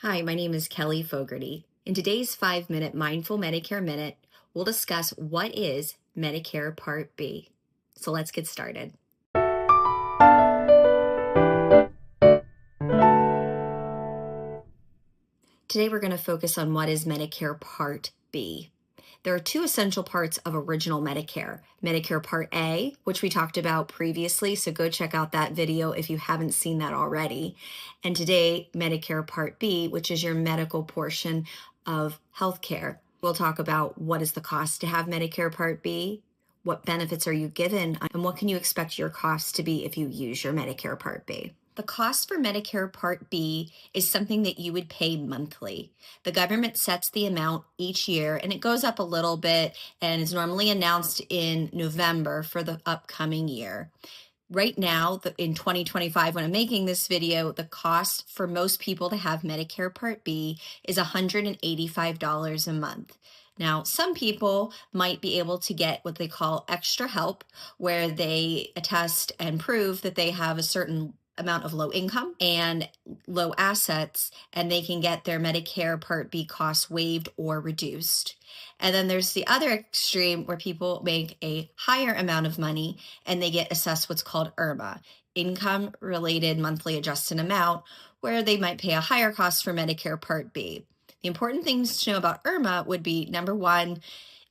Hi, my name is Kelly Fogarty. In today's 5-minute Mindful Medicare Minute, we'll discuss what is Medicare Part B. So let's get started. Today we're going to focus on what is Medicare Part B. There are two essential parts of original Medicare. Medicare Part A, which we talked about previously, so go check out that video if you haven't seen that already. And today, Medicare Part B, which is your medical portion of healthcare. We'll talk about what is the cost to have Medicare Part B, what benefits are you given, and what can you expect your costs to be if you use your Medicare Part B. The cost for Medicare Part B is something that you would pay monthly. The government sets the amount each year, and it goes up a little bit and is normally announced in November for the upcoming year. Right now, in 2025, when I'm making this video, the cost for most people to have Medicare Part B is $185 a month. Now, some people might be able to get what they call extra help, where they attest and prove that they have a certain amount of low income and low assets, and they can get their Medicare Part B costs waived or reduced. And then there's the other extreme where people make a higher amount of money and they get assessed what's called IRMAA, income related monthly adjusted amount, where they might pay a higher cost for Medicare Part B. The important things to know about IRMAA would be, number one,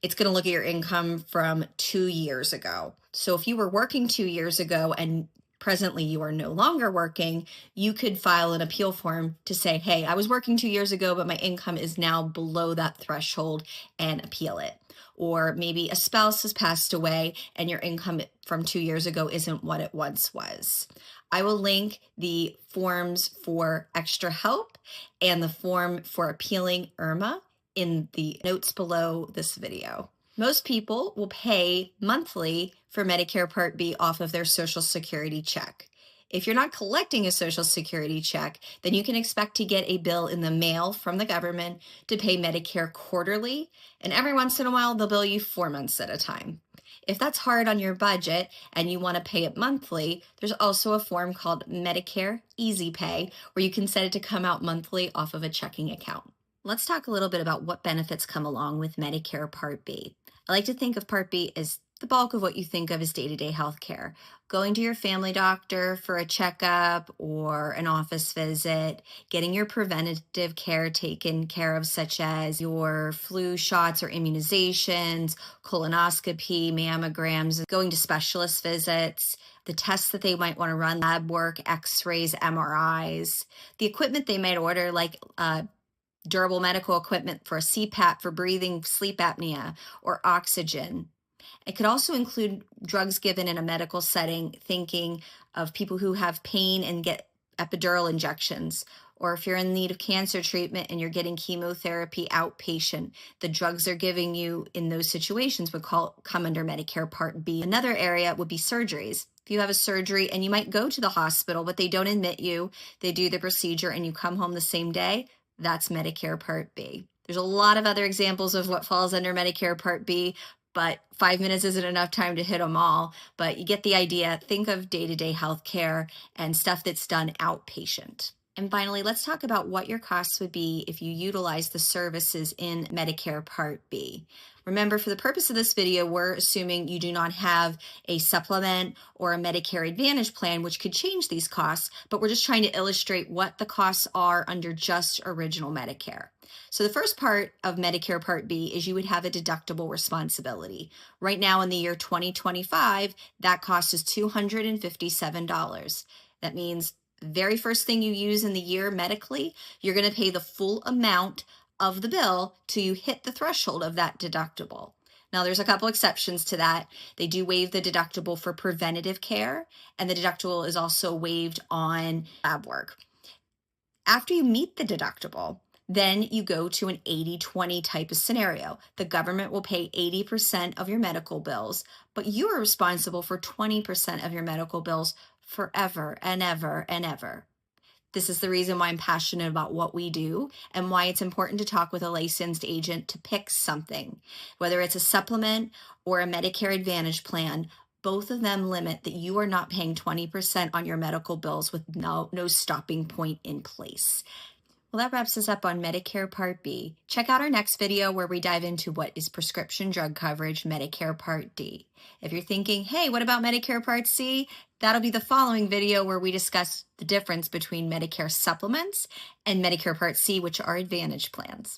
it's going to look at your income from 2 years ago. So if you were working 2 years ago and presently you are no longer working, you could file an appeal form to say, hey, I was working 2 years ago, but my income is now below that threshold, and appeal it. Or maybe a spouse has passed away and your income from 2 years ago isn't what it once was. I will link the forms for extra help and the form for appealing IRMAA in the notes below this video. Most people will pay monthly for Medicare Part B off of their Social Security check. If you're not collecting a Social Security check, then you can expect to get a bill in the mail from the government to pay Medicare quarterly, and every once in a while they'll bill you 4 months at a time. If that's hard on your budget and you want to pay it monthly, there's also a form called Medicare EZ Pay where you can set it to come out monthly off of a checking account. Let's talk a little bit about what benefits come along with Medicare Part B. I like to think of Part B as the bulk of what you think of as day-to-day health care. Going to your family doctor for a checkup or an office visit, getting your preventative care taken care of, such as your flu shots or immunizations, colonoscopy, mammograms, going to specialist visits, the tests that they might want to run, lab work, x-rays, MRIs, the equipment they might order, like durable medical equipment for a CPAP for breathing sleep apnea or oxygen. It could also include drugs given in a medical setting, thinking of people who have pain and get epidural injections, or if you're in need of cancer treatment and you're getting chemotherapy outpatient, the drugs they're giving you in those situations would come under Medicare Part B. Another area would be surgeries. If you have a surgery and you might go to the hospital, but they don't admit you, they do the procedure and you come home the same day, that's Medicare Part B. There's a lot of other examples of what falls under Medicare Part B, but 5 minutes isn't enough time to hit them all. But you get the idea. Think of day-to-day health care and stuff that's done outpatient. And finally, let's talk about what your costs would be if you utilize the services in Medicare Part B. Remember, for the purpose of this video, we're assuming you do not have a supplement or a Medicare Advantage plan, which could change these costs, but we're just trying to illustrate what the costs are under just original Medicare. So the first part of Medicare Part B is you would have a deductible responsibility. Right now in the year 2025, that cost is $257. That means the very first thing you use in the year medically, you're going to pay the full amount of the bill till you hit the threshold of that deductible. Now, there's a couple exceptions to that. They do waive the deductible for preventative care, and the deductible is also waived on lab work. After you meet the deductible, then you go to an 80-20 type of scenario. The government will pay 80% of your medical bills, but you are responsible for 20% of your medical bills forever and ever and ever. This is the reason why I'm passionate about what we do and why it's important to talk with a licensed agent to pick something. Whether it's a supplement or a Medicare Advantage plan, both of them limit that you are not paying 20% on your medical bills with no stopping point in place. Well, that wraps us up on Medicare Part B. Check out our next video where we dive into what is prescription drug coverage, Medicare Part D. If you're thinking, hey, what about Medicare Part C? That'll be the following video where we discuss the difference between Medicare supplements and Medicare Part C, which are Advantage plans.